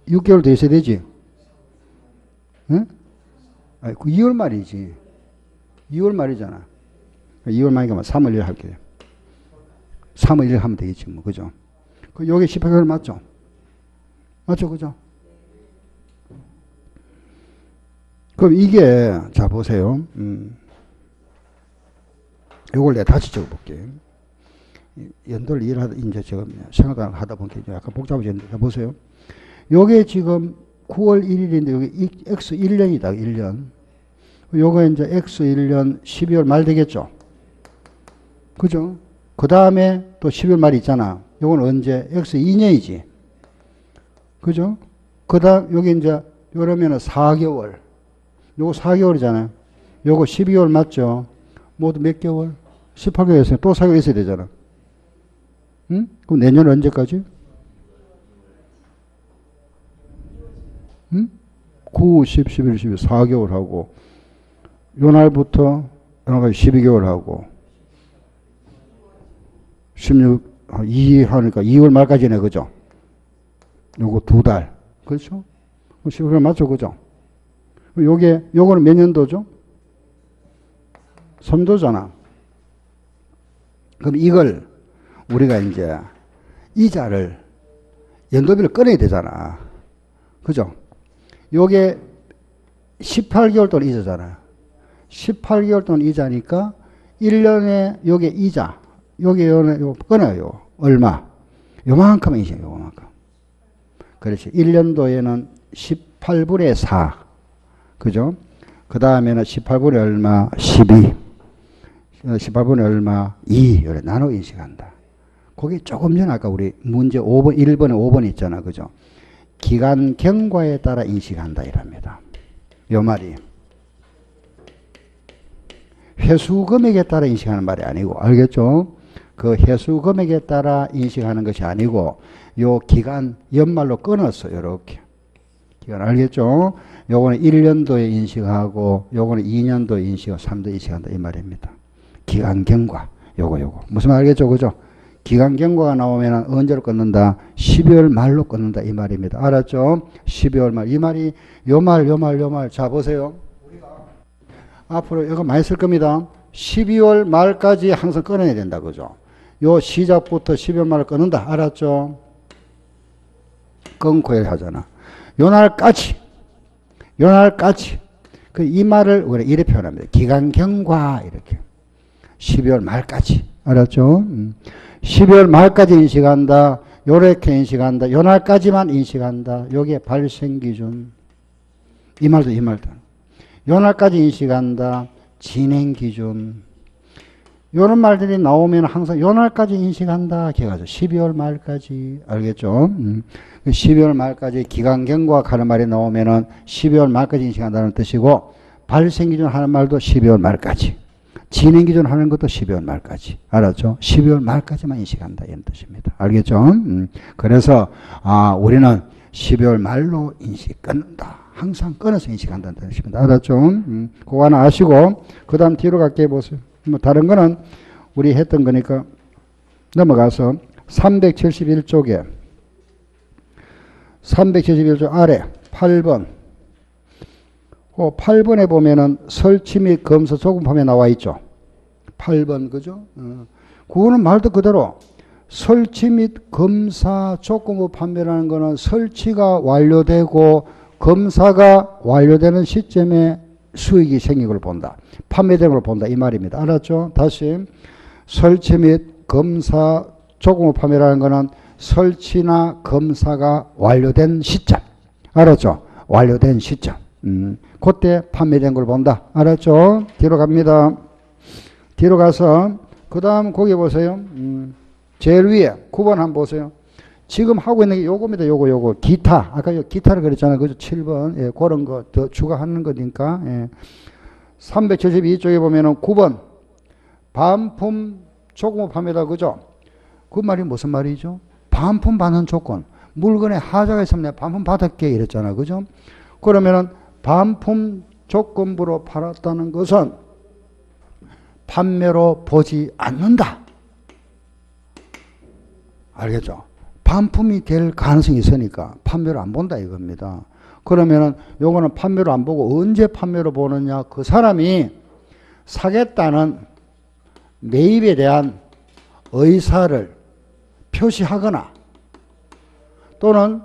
6개월 더 있어야 되지? 응? 아니, 2월 말이지. 2월 말이잖아. 2월 말이니까 3월 1일 할게. 3월 1일 하면 되겠지, 뭐. 그죠? 여기 18개월 맞죠? 맞죠? 그죠? 그럼 이게, 자, 보세요. 요걸 내가 다시 적어볼게. 연도를 이해하다, 이제 지금 생각을 하다 보니까 약간 복잡해졌는데, 자, 보세요. 요게 지금 9월 1일인데, 여기 X 1년이다, 1년. 요거 이제 X 1년 12월 말 되겠죠? 그죠? 그 다음에 또 12월 말 있잖아. 요건 언제? X 2년이지. 그죠? 그 다음, 여기 이제, 요러면은 4개월. 요거 4개월이잖아요. 요거 12개월 맞죠? 모두 몇 개월? 18개월 있어요. 또 4개월 있어야 되잖아. 응? 그럼 내년 언제까지? 응? 9, 10, 11, 12, 4개월 하고, 요 날부터, 요날까지 12개월 하고, 16, 2 하니까 2월 말까지네, 그죠? 요거 2달. 그렇죠? 12개월 맞죠, 그죠? 요거는 몇 년도죠? 3도잖아. 그럼 이걸 우리가 이제 이자를 연도비를 꺼내야 되잖아. 그죠? 요게 18개월 동안 이자잖아. 18개월 동안 이자니까 1년에 요게 이자. 요거 끊어요. 얼마? 요만큼 이자, 요만큼. 그렇지. 1년도에는 18분의 4. 그죠? 그 다음에는 18분의 얼마? 12. 18분의 얼마? 2. 이렇게 나눠 인식한다. 거기 조금 전에 아까 우리 문제 5번, 1번에 5번 있잖아. 그죠? 기간 경과에 따라 인식한다. 이랍니다. 요 말이. 회수 금액에 따라 인식하는 말이 아니고, 알겠죠? 그 회수 금액에 따라 인식하는 것이 아니고, 요 기간 연말로 끊었어. 요렇게. 기간 알겠죠? 요거는 1년도에 인식하고, 요거는 2년도에 인식하고, 3도 인식한다. 이 말입니다. 기간 경과. 요거. 무슨 말 알겠죠? 그죠? 기간 경과가 나오면 언제로 끊는다? 12월 말로 끊는다. 이 말입니다. 알았죠? 12월 말. 이 말이 요 말. 자, 보세요. 앞으로 이거 많이 쓸 겁니다. 12월 말까지 항상 끊어야 된다. 그죠? 요 시작부터 12월 말을 끊는다. 알았죠? 끊고 하잖아. 요 날까지. 그 이 말을 우리가 이렇게 표현합니다. 기간경과 이렇게. 12월 말까지. 알았죠? 12월 말까지 인식한다. 요렇게 인식한다. 요 날까지만 인식한다. 요게 발생기준. 이 말도. 요 날까지 인식한다. 진행기준. 요런 말들이 나오면 항상 요 날까지 인식한다. 기가죠. 12월 말까지. 알겠죠? 12월 말까지 기간경과학 하는 말이 나오면은 12월 말까지 인식한다는 뜻이고, 발생기준 하는 말도 12월 말까지. 진행기준 하는 것도 12월 말까지. 알았죠? 12월 말까지만 인식한다. 이런 뜻입니다. 알겠죠? 그래서, 우리는 12월 말로 인식 끊는다. 항상 끊어서 인식한다는 뜻입니다. 알았죠? 그거 하나 아시고, 그 다음 뒤로 갈게 보세요. 뭐 다른 거는 우리 했던 거니까 넘어가서 371쪽에 371쪽 아래 8번. 그 8번에 보면은 설치 및 검사 조건판에 나와 있죠. 8번 그죠? 그거는 말도 그대로 설치 및 검사 조건부 판매라는 거는 설치가 완료되고 검사가 완료되는 시점에 수익이 생긴 걸 본다. 판매된 걸 본다. 이 말입니다. 알았죠? 다시 설치 및 검사 조건부 판매라는 거는 설치나 검사가 완료된 시점. 알았죠? 완료된 시점. 그때 판매된 걸 본다. 알았죠? 뒤로 갑니다. 뒤로 가서 그 다음 거기 보세요. 제일 위에 9번 한번 보세요. 지금 하고 있는 게 요겁니다. 요거. 기타. 아까 요 기타를 그랬잖아요. 그죠? 7번. 예, 그런 거 더 추가하는 거니까. 예. 372쪽에 보면은 9번. 반품 조건부 판매다. 그죠? 그 말이 무슨 말이죠? 반품 받는 조건. 물건에 하자가 있으면 내가 반품 받을게. 이랬잖아. 그죠? 그러면은 반품 조건부로 팔았다는 것은 판매로 보지 않는다. 알겠죠? 반품이 될 가능성이 있으니까 판매로 안 본다 이겁니다. 그러면은 요거는 판매로 안 보고 언제 판매로 보느냐? 그 사람이 사겠다는 매입에 대한 의사를 표시하거나 또는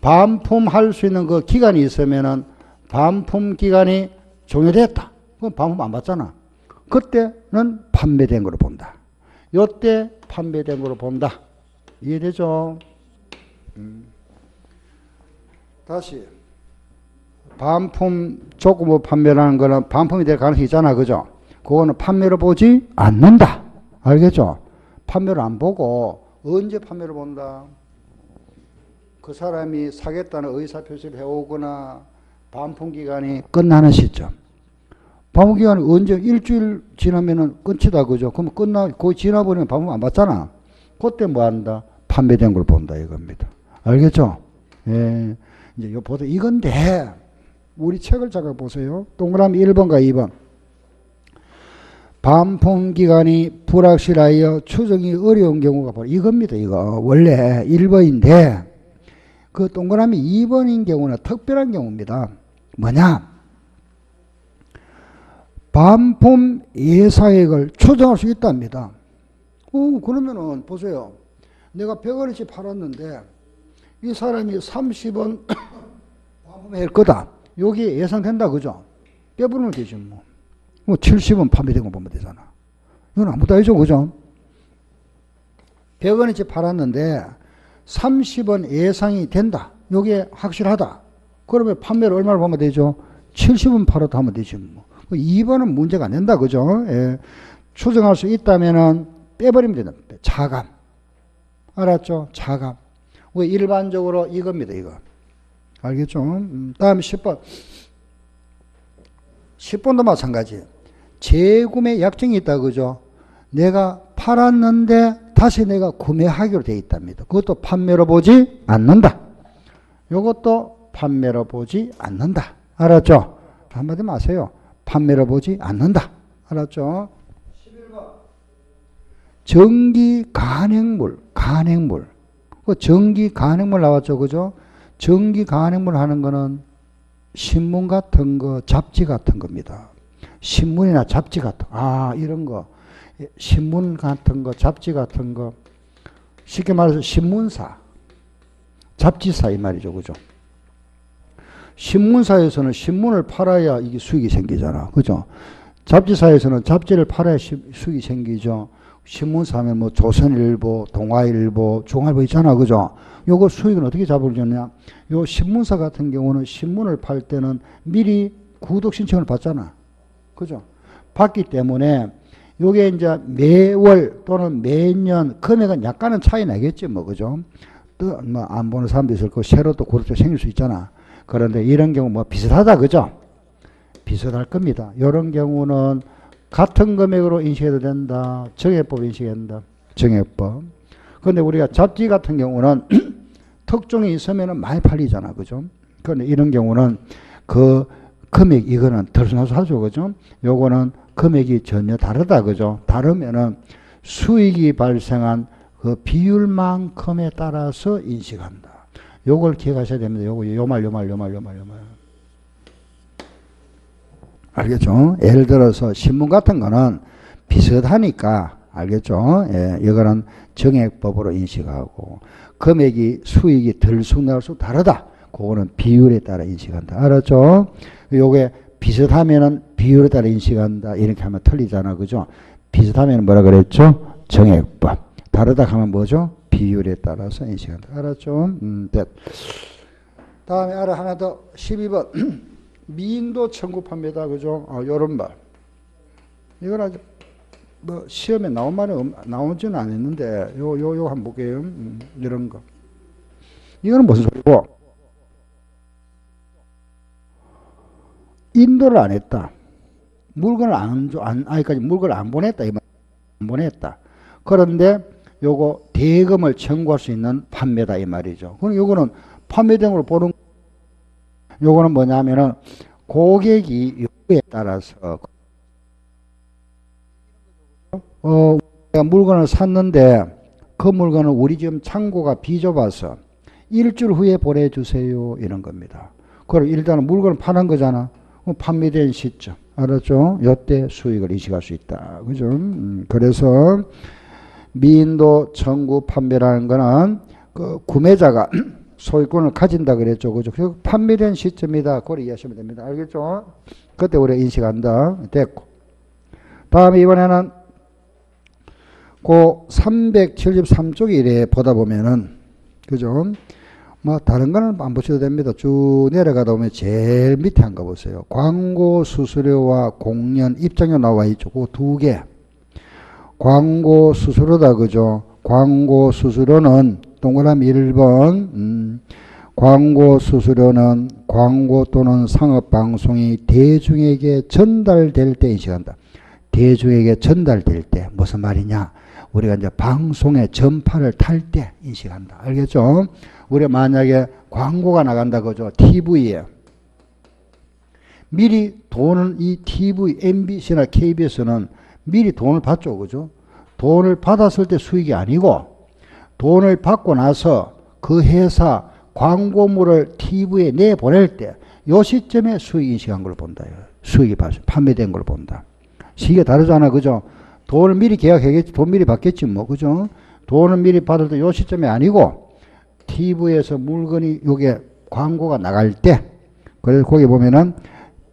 반품할 수 있는 그 기간이 있으면은 반품 기간이 종료됐다. 그럼 반품 안 받잖아. 그때는 판매된 거로 본다. 요때 판매된 거로 본다. 이해되죠? 다시 반품 조건부 판매라는 거는 반품이 될 가능성이 있잖아. 그죠? 그거는 판매로 보지 않는다. 알겠죠? 판매를 안 보고 언제 판매를 본다? 그 사람이 사겠다는 의사표시를 해오거나 반품 기간이 끝나는 시점. 반품 기간이 언제? 일주일 지나면은 끝이다. 그죠? 그럼 거의 지나버리면 반품 안 받잖아. 그때 뭐 한다? 판매된 걸 본다 이겁니다. 알겠죠? 예. 이제 요 보세요. 이건데 우리 책을 잠깐 보세요. 동그라미 1번과 2번. 반품 기간이 불확실하여 추정이 어려운 경우가 바로 이겁니다. 이거 원래 1번인데 그 동그라미 2번인 경우는 특별한 경우입니다. 뭐냐? 반품 예상액을 추정할 수 있답니다. 그러면은 보세요. 내가 100원어치 팔았는데 이 사람이 30원 반품할 거다. 여기 예상된다. 그죠? 빼부르면 되지 뭐. 70원 판매된 거 보면 되잖아. 이건 아무도 알죠. 그죠? 100원어치 팔았는데 30원 예상이 된다. 여기에 확실하다. 그러면 판매를 얼마를 보면 되죠? 70원 팔아도 하면 되지 뭐. 2번은 문제가 안 된다. 그죠? 예. 추정할 수 있다면은 빼버리면 된다. 차감. 알았죠? 차감. 왜 일반적으로 이겁니다. 이거. 알겠죠? 다음 10번. 10번도 마찬가지. 재구매 약정이 있다. 그죠? 내가 팔았는데 다시 내가 구매하기로 되어 있답니다. 그것도 판매로 보지 않는다. 이것도 판매로 보지 않는다. 알았죠? 한마디 마세요. 판매로 보지 않는다. 알았죠? 11번. 전기 간행물. 그 전기 간행물 나왔죠. 그죠? 전기 간행물 하는 거는 신문 같은 거, 잡지 같은 겁니다. 신문이나 잡지 같은 거. 이런 거. 신문 같은 거, 잡지 같은 거. 쉽게 말해서 신문사. 잡지사 이 말이죠. 그죠? 신문사에서는 신문을 팔아야 이게 수익이 생기잖아. 그죠? 잡지사에서는 잡지를 팔아야 수익이 생기죠. 신문사 하면 뭐 조선일보, 동아일보, 중앙일보 있잖아. 그죠? 요거 수익은 어떻게 잡으려냐? 요 신문사 같은 경우는 신문을 팔 때는 미리 구독 신청을 받잖아. 그죠? 받기 때문에 요게 이제 매월 또는 매년 금액은 약간은 차이 나겠지. 뭐, 그죠? 또 뭐 안 보는 사람도 있을 거고, 새로 또 구독자 생길 수 있잖아. 그런데 이런 경우 뭐 비슷하다. 그죠? 비슷할 겁니다. 이런 경우는 같은 금액으로 인식해도 된다. 정액법 인식해야 된다. 정액법. 그런데 우리가 잡지 같은 경우는 특종이 있으면 많이 팔리잖아. 그죠? 그런데 이런 경우는 그 금액, 이거는 들쑥날쑥하죠. 그죠? 요거는 금액이 전혀 다르다. 그죠? 다르면은 수익이 발생한 그 비율만큼에 따라서 인식한다. 요걸 기억하셔야 됩니다. 요 말. 알겠죠? 예를 들어서 신문 같은 거는 비슷하니까, 알겠죠? 예, 이거는 정액법으로 인식하고, 금액이, 수익이 들쑥날쑥 다르다. 그거는 비율에 따라 인식한다. 알았죠? 요게 비슷하면은 비율에 따라 인식한다. 이렇게 하면 틀리잖아. 그죠? 비슷하면 뭐라 그랬죠? 정액법. 다르다 하면 뭐죠? 비율에 따라서 인식한다. 알았죠? 됐. 다음에 하나 더 12번. 미인도 청구 판매다. 그죠? 요런 말. 이건 아주 뭐 시험에 나온 말이 나오지는 않았는데 요 한번 볼게요. 이런 거. 이거는 무슨 소리고? 인도를 안 했다. 물건을 아직까지 물건을 안 보냈다. 이 말. 안 보냈다. 그런데 요거 대금을 청구할 수 있는 판매다 이 말이죠. 그럼 요거는 판매된 걸 보는, 요거는 뭐냐면은 고객이 요구에 따라서 우리가 물건을 샀는데 그 물건은 우리 지금 창고가 비좁아서 일주일 후에 보내주세요 이런 겁니다. 그럼 일단은 물건을 파는 거잖아. 판매된 시점, 알았죠? 요때 수익을 인식할 수 있다. 그죠? 그래서 미인도 청구 판매라는 거는 그 구매자가 소유권을 가진다 그랬죠. 그죠? 그 판매된 시점이다. 그걸 이해하시면 됩니다. 알겠죠? 그때 우리가 인식한다. 됐고. 다음에 이번에는 그 373쪽에 이래 보다 보면은, 그죠? 뭐, 다른 거는 안 보셔도 됩니다. 쭉 내려가다 보면 제일 밑에 한 거 보세요. 광고 수수료와 공연 입장료 나와 있죠. 그 두 개. 광고 수수료다. 그죠? 광고 수수료는 동그라미 1번, 광고 수수료는 광고 또는 상업방송이 대중에게 전달될 때 인식한다. 대중에게 전달될 때 무슨 말이냐? 우리가 이제 방송의 전파를 탈 때 인식한다. 알겠죠? 우리가 만약에 광고가 나간다 그죠? TV에 미리 돈을 이 TV, MBC나 KBS는 미리 돈을 받죠. 그죠? 돈을 받았을 때 수익이 아니고 돈을 받고 나서 그 회사 광고물을 TV에 내보낼 때 이 시점에 수익 인식한 걸 본다. 수익이 판매된 걸 본다. 시기가 다르잖아. 그죠? 돈을 미리 계약하겠지. 돈 미리 받겠지 뭐. 그죠? 돈을 미리 받을 때 이 시점이 아니고 TV에서 물건이 요게 광고가 나갈 때, 그래서 거기 보면은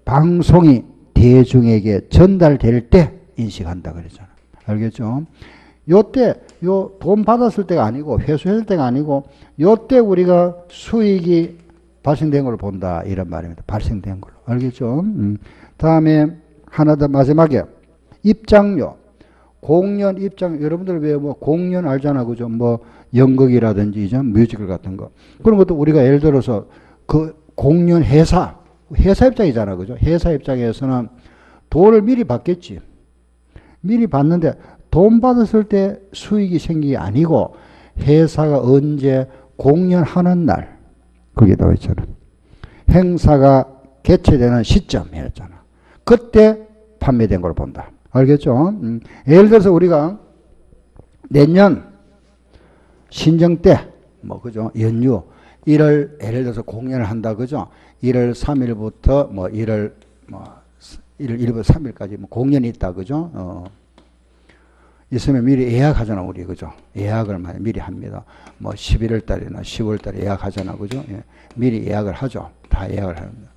방송이 대중에게 전달될 때 인식한다 그랬잖아. 알겠죠? 요때 요 돈 받았을 때가 아니고 회수했을 때가 아니고 요때 우리가 수익이 발생된 걸 본다 이런 말입니다. 발생된 걸로. 알겠죠? 다음에 하나 더 마지막에 입장료. 공연 입장, 여러분들 왜 뭐 공연 알잖아. 그죠? 뭐 연극이라든지 이제 뮤지컬 같은 거. 그런 것도 우리가 예를 들어서 그 공연 회사 입장이잖아. 그죠? 회사 입장에서는 돈을 미리 받겠지. 미리 받는데 돈 받았을 때 수익이 생기는 게 아니고 회사가 언제 공연하는 날 거기에 나와 있잖아. 행사가 개최되는 시점이었잖아. 그때 판매된 걸 본다. 알겠죠? 예를 들어서 우리가 내년 신정 때, 뭐, 그죠? 연휴, 1월, 예를 들어서 공연을 한다, 그죠? 1월 3일부터 뭐 1월 1일부터 3일까지 뭐 공연이 있다, 그죠? 있으면 미리 예약하잖아, 우리. 그죠? 예약을 미리 합니다. 뭐 11월 달이나 10월 달에 예약하잖아. 그죠? 예. 미리 예약을 하죠. 다 예약을 합니다.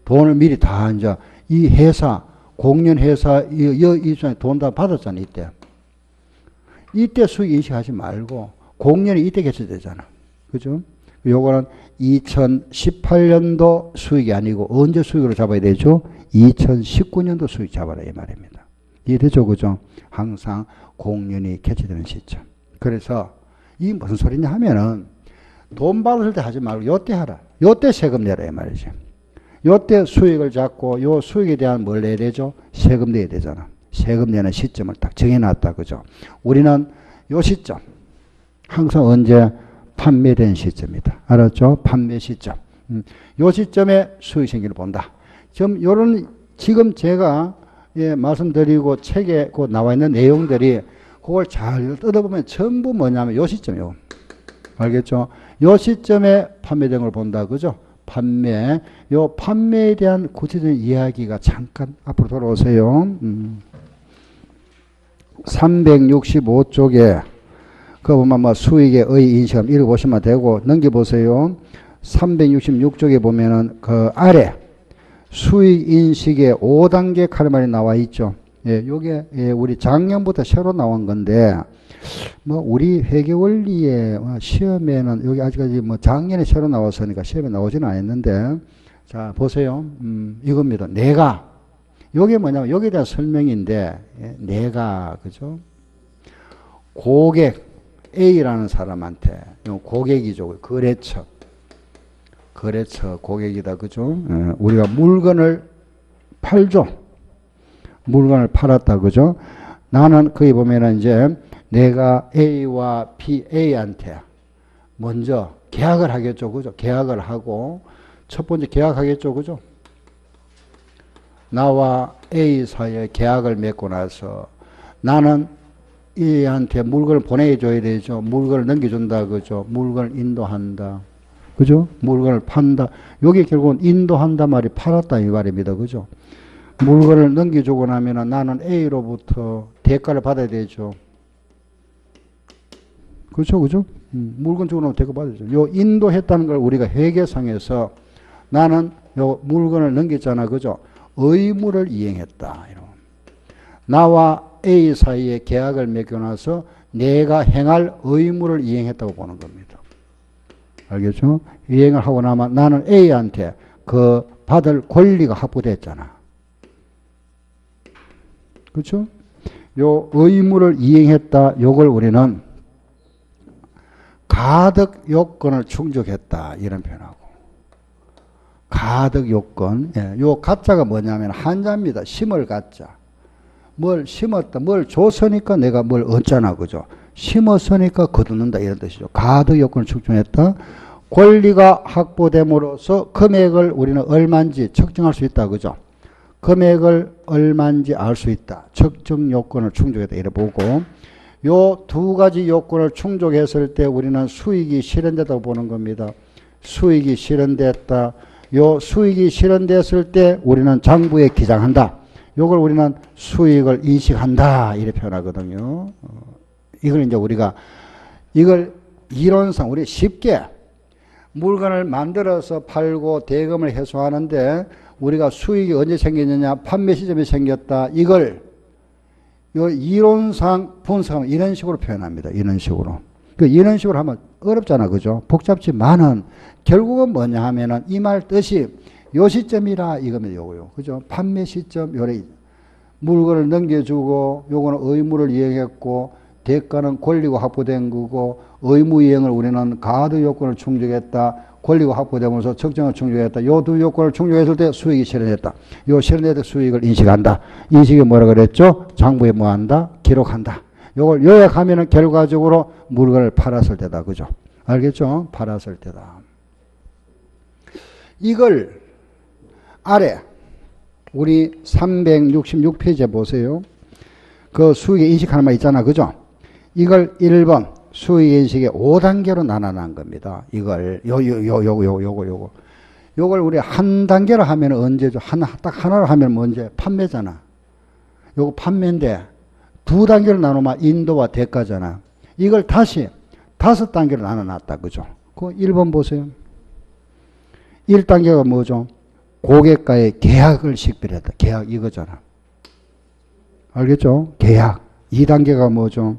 돈을 미리 다 이제 이 회사, 공연 회사, 이 돈 다 받았잖아, 이때. 이때 수익 인식하지 말고 공연이 이때 개최되잖아. 그죠? 요거는 2018년도 수익이 아니고 언제 수익으로 잡아야 되죠? 2019년도 수익 잡아라 이 말입니다. 이해되죠? 그죠? 항상 공연이 개최되는 시점. 그래서 이 무슨 소리냐 하면은 돈 받을 때 하지 말고 요때 하라. 요때 세금 내라 이 말이지. 요때 수익을 잡고 요 수익에 대한 뭘 내야 되죠? 세금 내야 되잖아. 세금 내는 시점을 딱 정해놨다. 그죠? 우리는 요 시점 항상 언제 판매된 시점이다. 알았죠? 판매 시점. 요 시점에 수익 생기를 본다. 지금 제가 말씀드리고 책에 곧 나와 있는 내용들이 그걸 잘 뜯어보면 전부 뭐냐면 요 시점이요. 알겠죠? 요 시점에 판매된 걸 본다. 그죠? 판매. 요 판매에 대한 구체적인 이야기가 잠깐 앞으로 돌아오세요. 365쪽에 그 보면 뭐 수익의 인식함 읽어보시면 되고 넘겨보세요. 366쪽에 보면은 그 아래 수익 인식의 5단계 카르말이 나와 있죠. 예, 요게 우리 작년부터 새로 나온 건데 뭐 우리 회계원리의 시험에는 여기 아직까지 뭐 작년에 새로 나왔으니까 시험에 나오지는 않았는데 자 보세요. 이겁니다. 내가 요게 뭐냐면 여기에 대한 설명인데 내가 그죠? 고객 A라는 사람한테 고객이죠. 거래처 고객이다. 그죠? 우리가 물건을 팔죠. 물건을 팔았다. 그죠? 나는 거기 보면은 이제 내가 A와 A한테 먼저 계약을 하겠죠. 그죠? 계약을 하고 첫 번째 계약하겠죠. 그죠? 나와 A 사이에 계약을 맺고 나서 나는 A한테 물건을 보내줘야 되죠. 물건을 넘겨준다. 그죠? 물건을 인도한다. 그죠? 물건을 판다. 여기 결국은 인도한다 말이 팔았다 이 말입니다. 그죠? 물건을 넘겨주고 나면 나는 A로부터 대가를 받아야 되죠. 그렇죠? 그죠? 물건 주고 나면 대가 받아야죠. 요 인도했다는 걸 우리가 회계상에서 나는 요 물건을 넘겼잖아. 그죠? 의무를 이행했다. 이런. 나와 A 사이에 계약을 맺어놔서 내가 행할 의무를 이행했다고 보는 겁니다. 알겠죠? 이행을 하고 나면 나는 A한테 그 받을 권리가 확보됐잖아. 그렇죠? 요 의무를 이행했다. 요걸 우리는 가득 요건을 충족했다. 이런 표현하고. 가득 요건. 예, 요 가짜가 뭐냐면 한자입니다. 심을 가짜. 뭘 심었다. 뭘 줬으니까 내가 뭘 얻잖아. 그죠? 심었으니까 거두는다. 이런 뜻이죠. 가득 요건을 충족했다. 권리가 확보됨으로써 금액을 우리는 얼마인지 측정할 수 있다. 그죠? 금액을 얼마인지 알 수 있다. 측정 요건을 충족했다. 이래 보고 요 두 가지 요건을 충족했을 때 우리는 수익이 실현됐다고 보는 겁니다. 수익이 실현됐다. 요 수익이 실현됐을 때 우리는 장부에 기장한다. 요걸 우리는 수익을 인식한다. 이렇게 표현하거든요. 이걸 이제 우리가 이걸 이론상 우리 쉽게 물건을 만들어서 팔고 대금을 회수하는데 우리가 수익이 언제 생겼느냐? 판매 시점에 생겼다. 이걸 요 이론상 분석하면 이런 식으로 표현합니다. 이런 식으로. 이런 식으로 하면 어렵잖아. 그죠? 복잡지만은 결국은 뭐냐 하면은 이 말 뜻이 요 시점이라 이거면 요거요. 그죠? 판매 시점 요래 물건을 넘겨주고 요거는 의무를 이행했고 대가는 권리가 확보된 거고 의무 이행을 우리는 가드 요건을 충족했다. 권리가 확보되면서 측정을 충족했다. 요 두 요건을 충족했을 때 수익이 실현했다. 요 실현된 수익을 인식한다. 인식이 뭐라 그랬죠? 장부에 뭐 한다? 기록한다. 요걸 요약하면은 결과적으로 물건을 팔았을 때다. 그죠? 알겠죠? 팔았을 때다. 이걸 아래 우리 366페이지에 보세요. 그 수익의 인식하는 말 있잖아. 그죠? 이걸 1번 수익 인식의 5단계로 나눠난 겁니다. 이걸 요걸 우리 한 단계로 하면 언제죠? 딱 하나로 하면 언제? 판매잖아. 요거 판매인데 두 단계를 나누면 인도와 대가잖아. 이걸 다시 5단계로 나눠놨다. 그죠? 그 1번 보세요. 1단계가 뭐죠? 고객과의 계약을 식별했다. 계약 이거잖아. 알겠죠? 계약. 2단계가 뭐죠?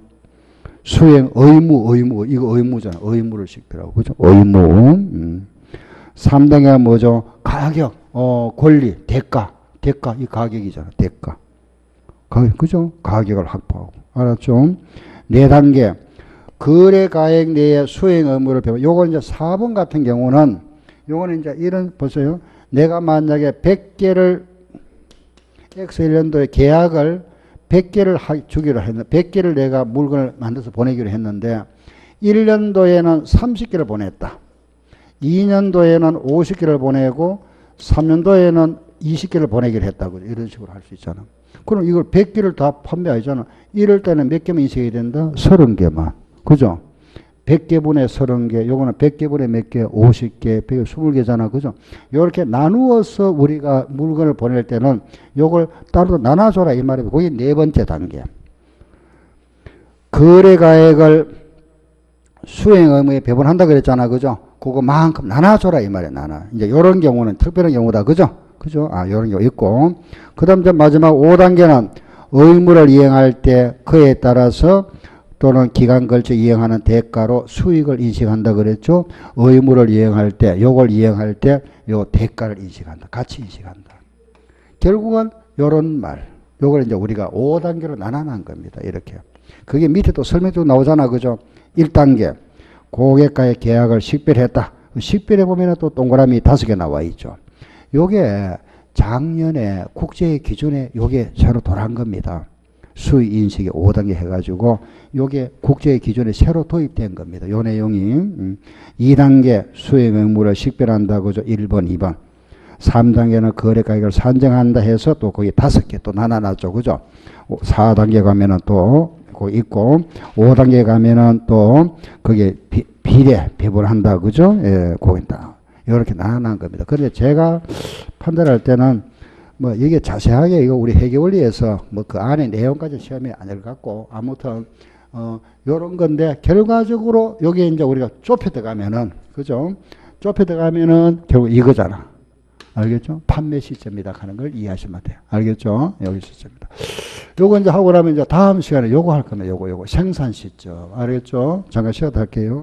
수행 의무. 이거 의무잖아. 의무를 식별하고. 그죠? 의무. 3단계가 뭐죠? 가격. 권리. 대가. 이 가격이잖아. 대가. 그죠? 가격을 확보하고. 알았죠? 4단계. 거래가액 내에 수행 의무를 배워. 요건 이제 4번 같은 경우는, 요거는 이제 이런, 보세요. 내가 만약에 100개를, X1년도에 계약을 100개를 주기로 했는데, 100개를 내가 물건을 만들어서 보내기로 했는데, 1년도에는 30개를 보냈다. 2년도에는 50개를 보내고, 3년도에는 20개를 보내기로 했다고. 이런 식으로 할 수 있잖아. 그럼 이걸 100개를 다 판매하잖아. 이럴 때는 몇 개만 인식해야 된다? 30개만. 그죠? 100개분의 30개, 요거는 100개분의 몇 개? 50개, 120개잖아. 그죠? 요렇게 나누어서 우리가 물건을 보낼 때는 요걸 따로 나눠줘라. 이 말이에요. 그게 4번째 단계. 거래가액을 수행 의무에 배분한다 그랬잖아. 그죠? 그거만큼 나눠줘라. 이 말이에요. 나눠. 이제 요런 경우는 특별한 경우다. 그죠? 그죠? 요런 경우 있고. 그 다음 마지막 5단계는 의무를 이행할 때 그에 따라서 또는 기간 걸쳐 이행하는 대가로 수익을 인식한다 그랬죠. 의무를 이행할 때, 요걸 이행할 때 요 대가를 인식한다. 같이 인식한다. 결국은 요런 말. 요걸 이제 우리가 5단계로 나눠놓은 겁니다. 이렇게. 그게 밑에 또 설명도 나오잖아. 그죠? 1단계. 고객과의 계약을 식별했다. 식별해 보면 또 동그라미 5개 나와 있죠. 요게 작년에 국제의 기준에 요게 새로 도란 겁니다. 수익 인식이 5단계 해가지고 요게 국제의 기준에 새로 도입된 겁니다. 요 내용이 2단계 수익 의무를 식별한다. 그죠? 1번, 2번. 3단계는 거래가격을 산정한다 해서 또 거기 5개 또 나눠놨죠. 그죠? 4단계 가면은 또 그 있고 5단계 가면은 또 거기에 비례 배분한다. 그죠? 예, 거기 딱 이렇게 나눠놓은 겁니다. 그런데 제가 판단할 때는 뭐 이게 자세하게 이거 우리 회계원리에서 뭐 그 안에 내용까지 시험에 안 들어갔고 아무튼 요런 건데 결과적으로 여기 이제 우리가 좁혀 들어가면은 그죠? 좁혀 들어가면은 결국 이거잖아. 알겠죠? 판매 시점이다 하는 걸 이해하시면 돼요. 알겠죠? 여기 시점이다. 요거 이제 하고 나면 이제 다음 시간에 요거 할 겁니다. 요거 생산 시점. 알겠죠? 잠깐 쉬어도 할게요.